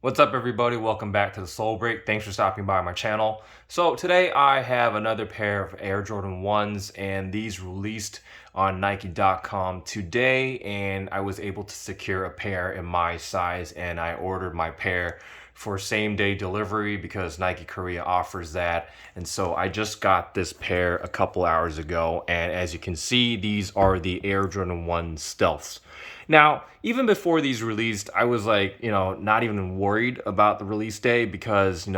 What's up, everybody? Welcome back to the Soul Break. Thanks for stopping by my channel. So today I have another pair of Air Jordan 1s, and these released on Nike.com today, and I was able to secure a pair in my size, and I ordered my pair for same-day delivery because Nike Korea offers that. And so I just got this pair a couple hours ago, and as you can see, these are the Air Jordan 1 Stealths. Now, even before these released, I was like, not even worried about the release day because,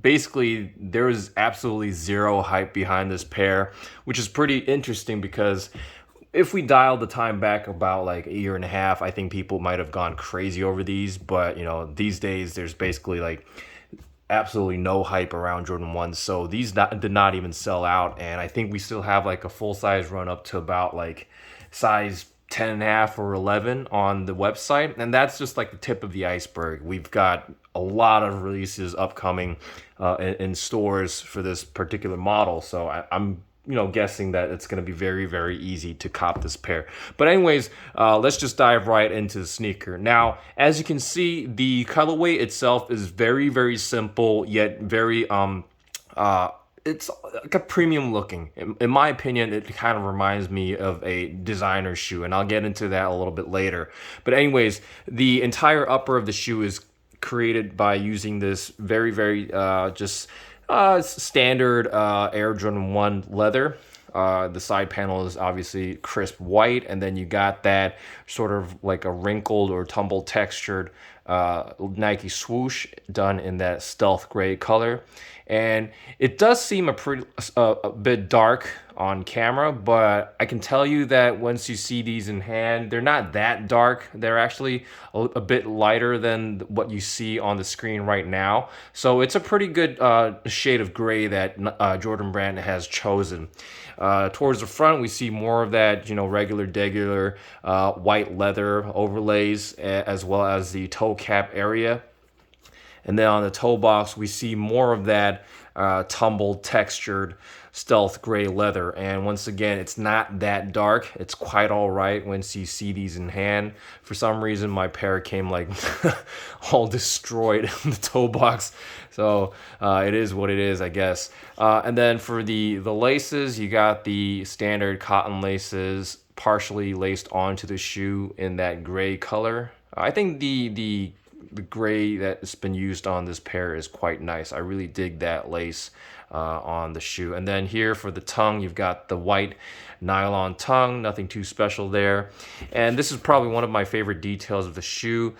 basically there was absolutely zero hype behind this pair, which is pretty interesting because if we dialed the time back about like a year and a half, I think people might have gone crazy over these. But, these days there's basically like absolutely no hype around Jordan 1s. So these did not even sell out. And I think we still have like a full size run up to about like size 10 and a half or 11 on the website, and that's just like the tip of the iceberg. We've got a lot of releases upcoming in stores for this particular model, so I'm guessing that it's going to be very, very easy to cop this pair. But anyways, let's just dive right into the sneaker. Now, as you can see, the colorway itself is very, very simple yet very it's like a premium looking. In my opinion, it kind of reminds me of a designer shoe, and I'll get into that a little bit later. But anyways, the entire upper of the shoe is created by using this very, very standard Air Jordan 1 leather. The side panel is obviously crisp white, and then you got that sort of like a wrinkled or tumble textured Nike swoosh done in that stealth gray color. And it does seem a bit dark on camera, but I can tell you that once you see these in hand, they're not that dark. They're actually a bit lighter than what you see on the screen right now. So it's a pretty good shade of gray that Jordan Brand has chosen. Towards the front, we see more of that, regular white leather overlays, as well as the toe cap area. And then on the toe box, we see more of that tumbled, textured, stealth gray leather. And once again, it's not that dark. It's quite all right once you see these in hand. For some reason, my pair came like all destroyed in the toe box. So it is what it is, I guess. And then for the laces, you got the standard cotton laces partially laced onto the shoe in that gray color. I think the gray that's been used on this pair is quite nice. I really dig that lace on the shoe. And then here for the tongue, you've got the white nylon tongue, nothing too special there. And this is probably one of my favorite details of the shoe.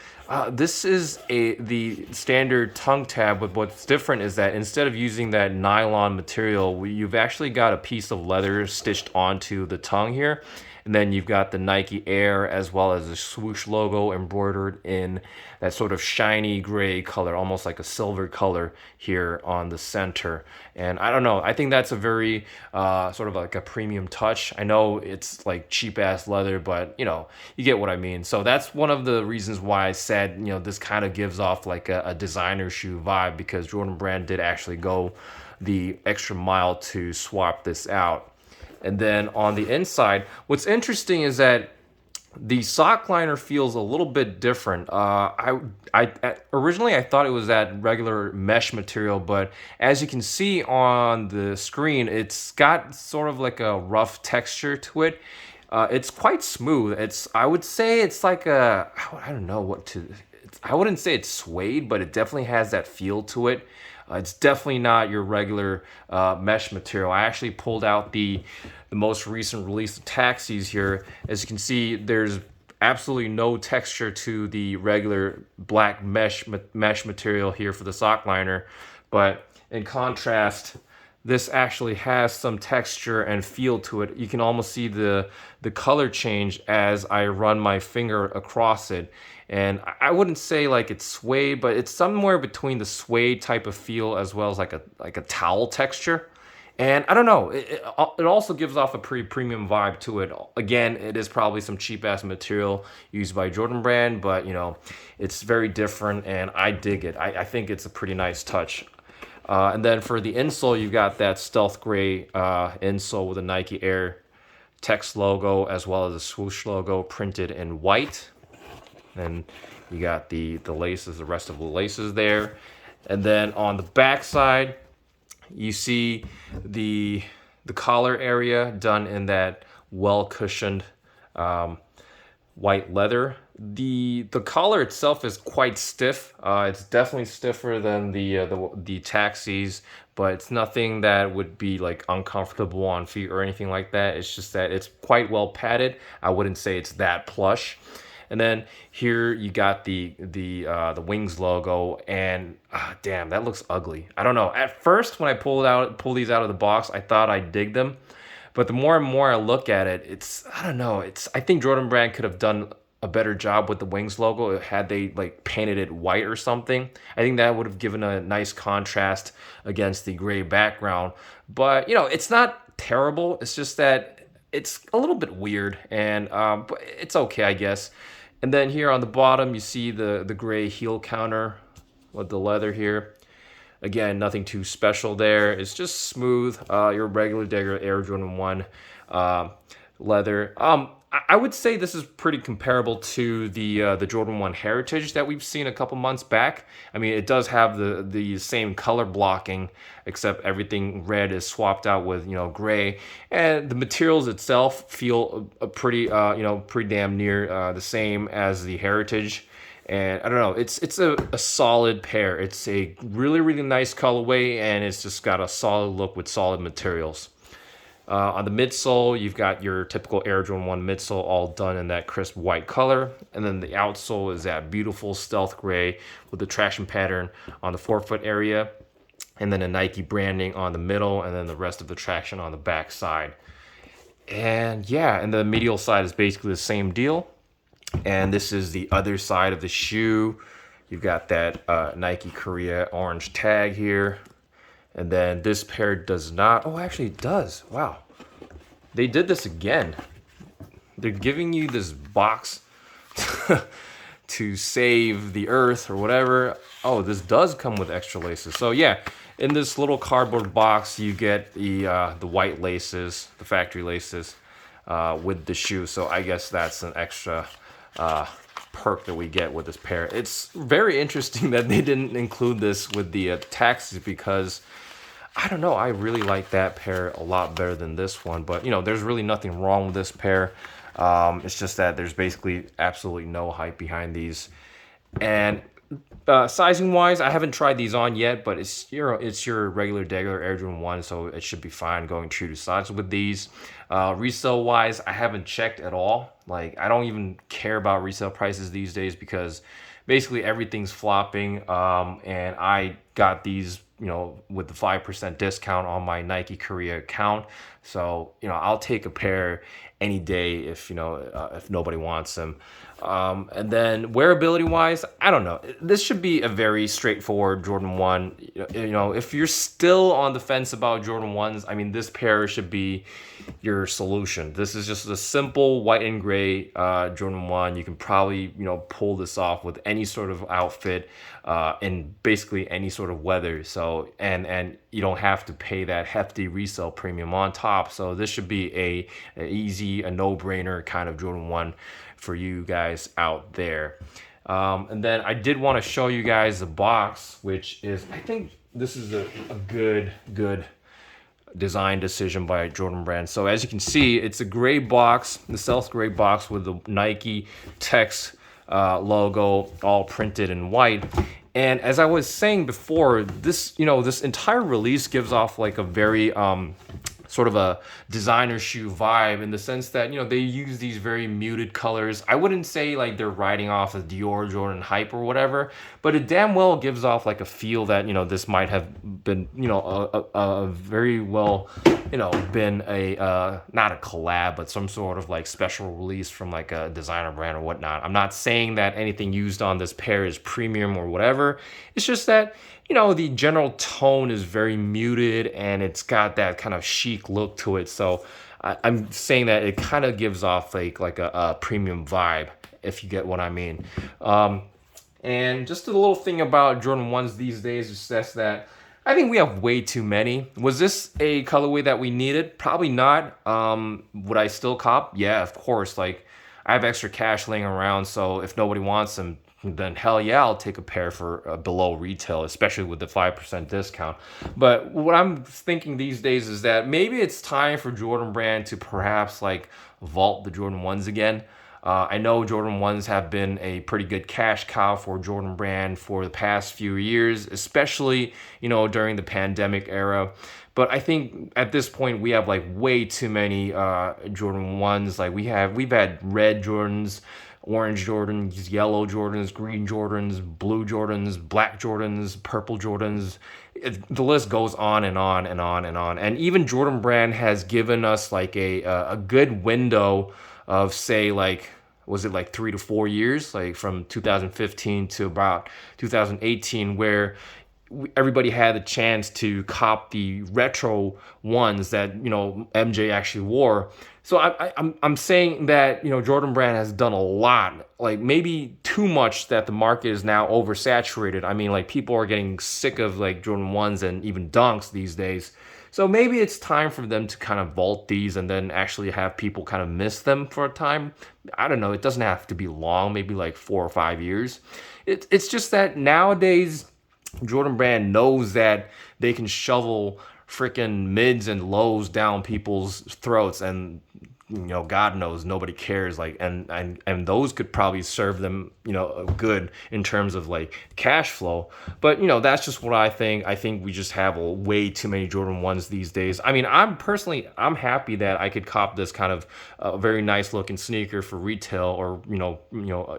This is the standard tongue tab, but what's different is that instead of using that nylon material, you've actually got a piece of leather stitched onto the tongue here. And then you've got the Nike Air as well as the swoosh logo embroidered in that sort of shiny gray color, almost like a silver color here on the center. And I don't know, I think that's a very sort of like a premium touch. I know it's like cheap ass leather, but you get what I mean. So that's one of the reasons why I said, this kind of gives off like a designer shoe vibe, because Jordan Brand did actually go the extra mile to swap this out. And then on the inside, what's interesting is that the sock liner feels a little bit different. Originally I thought it was that regular mesh material, but as you can see on the screen, it's got sort of like a rough texture to it. It's quite smooth. I would say it's like I don't know what to. I wouldn't say it's suede, but it definitely has that feel to it. It's definitely not your regular mesh material. I actually pulled out the most recent release of Taxis here. As you can see, there's absolutely no texture to the regular black mesh material here for the sock liner. But in contrast, this actually has some texture and feel to it. You can almost see the color change as I run my finger across it. And I wouldn't say like it's suede, but it's somewhere between the suede type of feel as well as like a towel texture. And I don't know, it also gives off a pretty premium vibe to it. Again, it is probably some cheap ass material used by Jordan Brand, but it's very different and I dig it. I think it's a pretty nice touch. And then for the insole, you've got that stealth gray insole with a Nike Air text logo as well as a swoosh logo printed in white. And You got the laces, the rest of the laces there. And then on the back side, you see the collar area done in that well cushioned white leather. The collar itself is quite stiff. It's definitely stiffer than the taxis, but it's nothing that would be like uncomfortable on feet or anything like that. It's just that it's quite well padded. I wouldn't say it's that plush. And then here you got the Wings logo, and damn, that looks ugly. I don't know. At first, when I pull these out of the box, I thought I dig them, but the more and more I look at it, I don't know. I think Jordan Brand could have done a better job with the Wings logo had they like painted it white or something. I think that would have given a nice contrast against the gray background. But it's not terrible. It's just that it's a little bit weird, and but it's okay, I guess. And then here on the bottom, you see the gray heel counter with the leather here. Again, nothing too special there. It's just smooth, your regular Air Jordan 1 leather. I would say this is pretty comparable to the Jordan 1 Heritage that we've seen a couple months back. I mean, it does have the same color blocking, except everything red is swapped out with gray, and the materials itself feel pretty pretty damn near the same as the Heritage. And I don't know, it's a solid pair. It's a really nice colorway, and it's just got a solid look with solid materials. On the midsole, you've got your typical Air Jordan 1 midsole, all done in that crisp white color. And then the outsole is that beautiful stealth gray with the traction pattern on the forefoot area. And then a Nike branding on the middle, and then the rest of the traction on the back side. And yeah, and the medial side is basically the same deal. And this is the other side of the shoe. You've got that Nike Korea orange tag here. And then this pair does not. Oh, actually it does. Wow. They did this again. They're giving you this box to save the earth or whatever. Oh, this does come with extra laces. So yeah, in this little cardboard box, you get the white laces, the factory laces, with the shoe. So I guess that's an extra perk that we get with this pair. It's very interesting that they didn't include this with the taxis, because I don't know, I really like that pair a lot better than this one. But there's really nothing wrong with this pair. It's just that there's basically absolutely no hype behind these. And sizing wise, I haven't tried these on yet, but it's your regular Air Jordan 1, so it should be fine going true to size with these. Resale wise, I haven't checked at all. Like, I don't even care about resale prices these days, because basically everything's flopping. And I got these with the 5% discount on my Nike Korea account. So I'll take a pair any day if nobody wants them. And then wearability wise, I don't know. This should be a very straightforward Jordan 1. If you're still on the fence about Jordan 1s, I mean, this pair should be your solution. This is just a simple white and gray Jordan 1. You can probably pull this off with any sort of outfit, in basically any sort of weather. So and you don't have to pay that hefty resale premium on top. So this should be a easy, a no-brainer kind of Jordan 1 for you guys out there. And then I did want to show you guys the box, which is, I think this is a good design decision by Jordan Brand. So as you can see, it's a gray box, the stealth gray box with the Nike text logo all printed in white. And as I was saying before, this this entire release gives off like a very sort of a designer shoe vibe, in the sense that they use these very muted colors. I wouldn't say like they're riding off of Dior Jordan hype or whatever, but it damn well gives off like a feel that this might have been a very well been a not a collab, but some sort of like special release from like a designer brand or whatnot. I'm not saying that anything used on this pair is premium or whatever. It's just that the general tone is very muted, and it's got that kind of chic look to it. So I'm saying that it kind of gives off like a premium vibe, if you get what I mean. And just a little thing about Jordan 1s these days is just that I think we have way too many. Was this a colorway that we needed? Probably not. Would I still cop? Yeah, of course. Like, I have extra cash laying around, so if nobody wants them, then hell yeah, I'll take a pair for below retail, especially with the 5% discount. But what I'm thinking these days is that maybe it's time for Jordan Brand to perhaps like vault the Jordan 1s again. I know Jordan 1s have been a pretty good cash cow for Jordan Brand for the past few years, especially, during the pandemic era. But I think at this point we have like way too many Jordan 1s. Like we've had red Jordans, orange Jordans, yellow Jordans, green Jordans, blue Jordans, black Jordans, purple Jordans. The list goes on and on and on and on. And even Jordan Brand has given us like a good window of, say, like, was it like 3 to 4 years, like from 2015 to about 2018, where everybody had the chance to cop the retro ones that MJ actually wore. So I'm saying that Jordan Brand has done a lot, like maybe too much, that the market is now oversaturated. I mean, like, people are getting sick of like Jordan 1s and even Dunks these days. So maybe it's time for them to kind of vault these and then actually have people kind of miss them for a time. I don't know. It doesn't have to be long, maybe like 4 or 5 years. It's just that nowadays Jordan Brand knows that they can shovel freaking mids and lows down people's throats, and God knows nobody cares. Like, and those could probably serve them good in terms of like cash flow. But that's just what I think. I think we just have way too many Jordan 1s these days. I mean, I'm happy that I could cop this kind of very nice looking sneaker for retail, or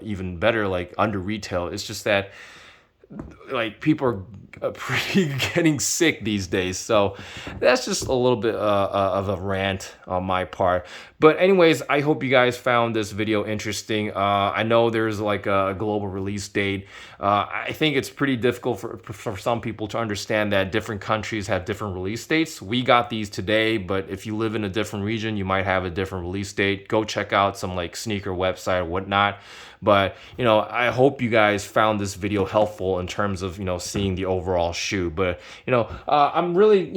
even better, like under retail. It's just that like people are pretty getting sick these days. So that's just a little bit of a rant on my part. But anyways, I hope you guys found this video interesting. I know there's like a global release date. I think it's pretty difficult for some people to understand that different countries have different release dates. We got these today, but if you live in a different region, you might have a different release date. Go check out some like sneaker website or whatnot. But I hope you guys found this video helpful in terms of seeing the overall shoe. But I'm really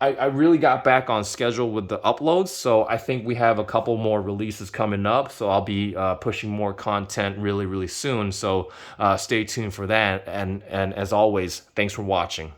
I really got back on schedule with the uploads, so I think we have a couple more releases coming up. So I'll be pushing more content really soon. So stay tuned for that. And as always, thanks for watching.